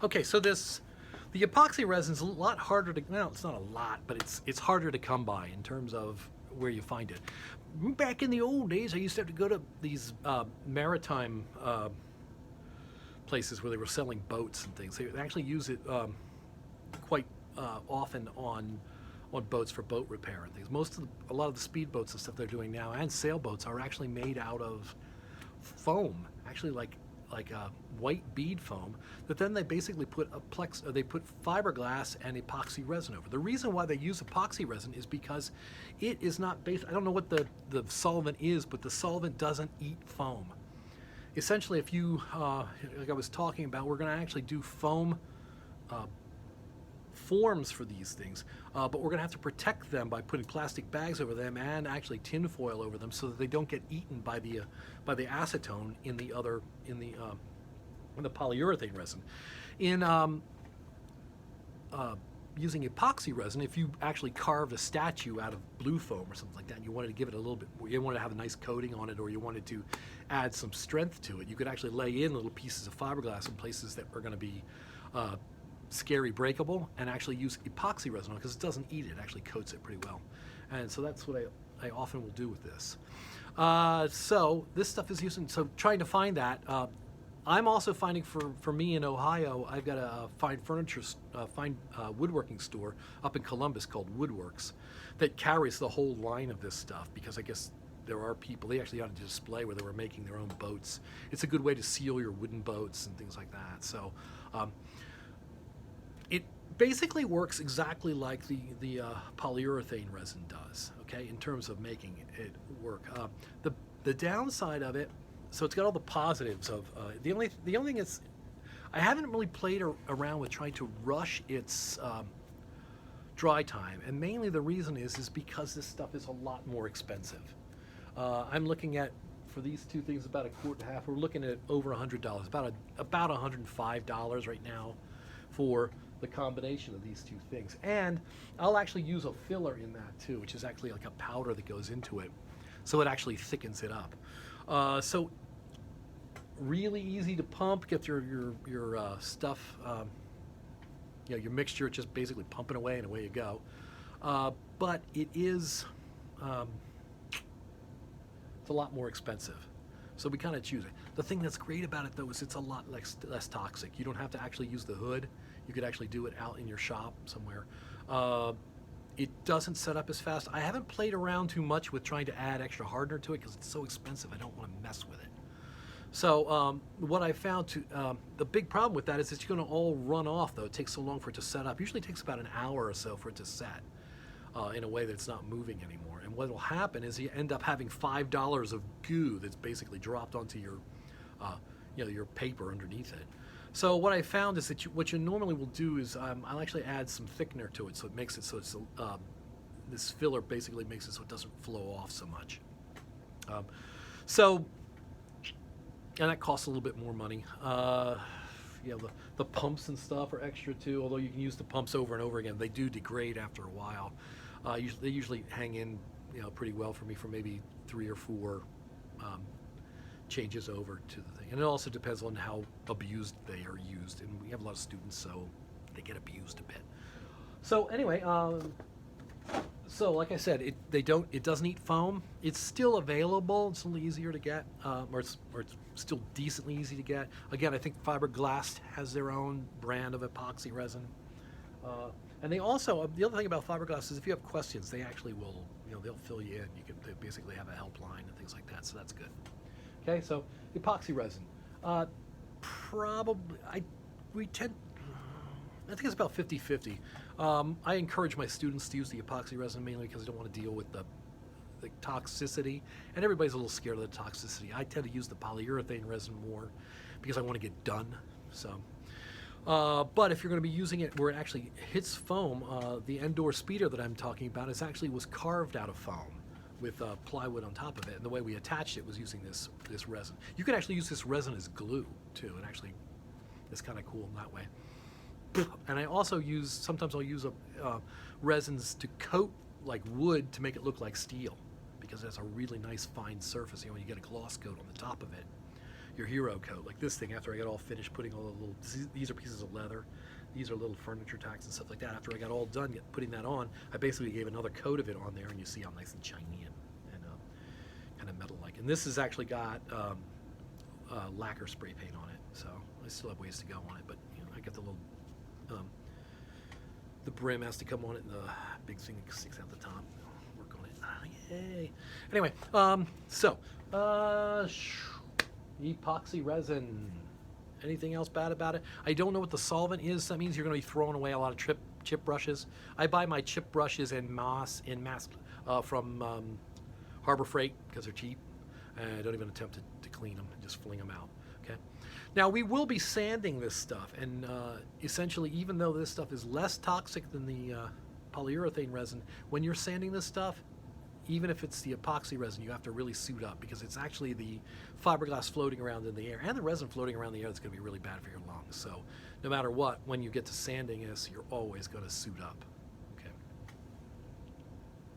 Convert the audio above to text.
Okay, so the epoxy resin's a lot harder to, well, it's not a lot, but it's harder to come by in terms of where you find it. Back in the old days, I used to have to go to these maritime places where they were selling boats and things. They actually use it quite often on boats for boat repair and things. A lot of the speedboats and stuff they're doing now, and sailboats, are actually made out of foam, actually like a white bead foam that then they basically put they put fiberglass and epoxy resin over. The reason why they use epoxy resin is because it is not based, I don't know what the solvent is, but the solvent doesn't eat foam. Essentially, if you, like I was talking about, we're going to actually do foam forms for these things, but we're going to have to protect them by putting plastic bags over them and actually tin foil over them so that they don't get eaten by the acetone in the polyurethane resin. In using epoxy resin, if you actually carved a statue out of blue foam or something like that, and you wanted to give it a little bit, you wanted to have a nice coating on it, or you wanted to add some strength to it, you could actually lay in little pieces of fiberglass in places that are going to be scary breakable, and actually use epoxy resin on it because it doesn't eat it. It actually coats it pretty well. And so that's what I often will do with this. So this stuff is using, so trying to find that. I'm also finding for me in Ohio, I've got a fine woodworking store up in Columbus called Woodworks that carries the whole line of this stuff, because I guess there are people, they actually had a display where they were making their own boats. It's a good way to seal your wooden boats and things like that. So it basically works exactly like the polyurethane resin does, okay, in terms of making it work. The downside of it, so it's got all the positives of, the only thing is, I haven't really played around with trying to rush its dry time, and mainly the reason is because this stuff is a lot more expensive. I'm looking at, for these two things, about a quart and a half, we're looking at over $100, about $105 right now for the combination of these two things. And I'll actually use a filler in that too, which is actually like a powder that goes into it, so it actually thickens it up. So really easy to pump, get your stuff, your mixture, just basically pumping away and away you go. But it is, it's a lot more expensive. So we kind of choose it. The thing that's great about it though is it's a lot less toxic. You don't have to actually use the hood. You could actually do it out in your shop somewhere. It doesn't set up as fast. I haven't played around too much with trying to add extra hardener to it because it's so expensive. I don't want to mess with it. So what I found the big problem with that is it's going to all run off though. It takes so long for it to set up. Usually it takes about an hour or so for it to set in a way that it's not moving anymore. And what will happen is you end up having $5 of goo that's basically dropped onto your your paper underneath it. So what I found is that what you normally will do is I'll actually add some thickener to it, so it makes it so it's this filler basically makes it so it doesn't flow off so much. And that costs a little bit more money. The pumps and stuff are extra too, although you can use the pumps over and over again. They do degrade after a while. They usually hang in pretty well for me for maybe 3 or 4 changes over to the thing. And it also depends on how abused they are used. And we have a lot of students, so they get abused a bit. So anyway, so like I said, it doesn't eat foam. It's still available. It's a little easier to get, or it's still decently easy to get. Again, I think Fiberglass has their own brand of epoxy resin. And they also, the other thing about Fiberglass is if you have questions, they actually will, they'll fill you in. They basically have a helpline and things like that, so that's good. Okay, so epoxy resin. Probably, I think it's about 50-50. I encourage my students to use the epoxy resin mainly because I don't want to deal with the toxicity, and everybody's a little scared of the toxicity. I tend to use the polyurethane resin more because I want to get done. So, but if you're going to be using it where it actually hits foam, the Endor speeder that I'm talking about was carved out of foam with plywood on top of it, and the way we attached it was using this resin. You can actually use this resin as glue too, and actually it's kind of cool in that way. And I also sometimes I'll use resins to coat like wood to make it look like steel, because it has a really nice fine surface. When you get a gloss coat on the top of it, your hero coat, like this thing. After I got all finished putting all the little, these are pieces of leather, these are little furniture tacks and stuff like that. After I got all done putting that on, I basically gave another coat of it on there, and you see how nice and shiny and kind of metal-like. And this has actually got lacquer spray paint on it, so I still have ways to go on it. But you know, I got the little the brim has to come on it, and the big thing that sticks out the top. Work on it. Yay! Anyway, epoxy resin. Anything else bad about it? I don't know what the solvent is. That means you're going to be throwing away a lot of chip brushes. I buy my chip brushes in mass from Harbor Freight because they're cheap. I don't even attempt to clean them and just fling them out. Okay. Now we will be sanding this stuff, and essentially, even though this stuff is less toxic than the polyurethane resin, when you're sanding this stuff, even if it's the epoxy resin, you have to really suit up because it's actually the fiberglass floating around in the air and the resin floating around the air that's going to be really bad for your lungs. So no matter what, when you get to sanding this, you're always going to suit up.